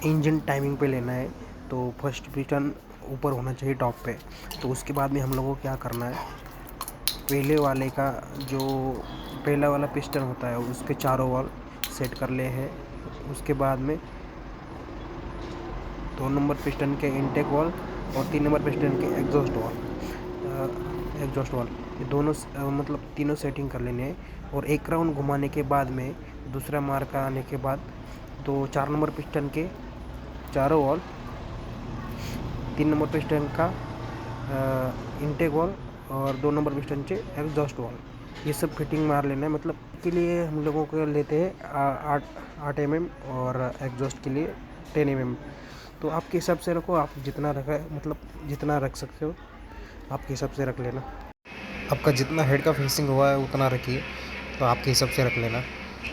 Engine timing पे लेना है तो फर्स्ट पिस्टन ऊपर होना चाहिए टॉप पे। तो उसके बाद में हम लोगों को क्या करना है, जो पहला वाला पिस्टन होता है उसके चारों वाल सेट कर ले हैं। उसके बाद में 2 नंबर पिस्टन के इंटेक वाल और 3 नंबर पिस्टन के एग्जॉस्ट वाल ये दोनों मतलब तीनों सेटिंग कर लेने हैं। और एक राउंड घुमाने के बाद में दूसरा मार्का आने के बाद 4 नंबर पिस्टन के चारों वाल, 3 नंबर पिस्टन का इंटेक वॉल और 2 नंबर पिस्टन के एग्जॉस्ट वॉल, ये सब फिटिंग मार लेना है। मतलब के लिए हम लोगों को लेते हैं 8 mm और एग्जॉस्ट के लिए 10 mm। तो आपके हिसाब से रखो, आप जितना रखा है मतलब जितना रख सकते हो आपके हिसाब से रख लेना। आपका जितना हेड का फेसिंग हुआ है उतना रखिए, तो आपके हिसाब से रख लेना।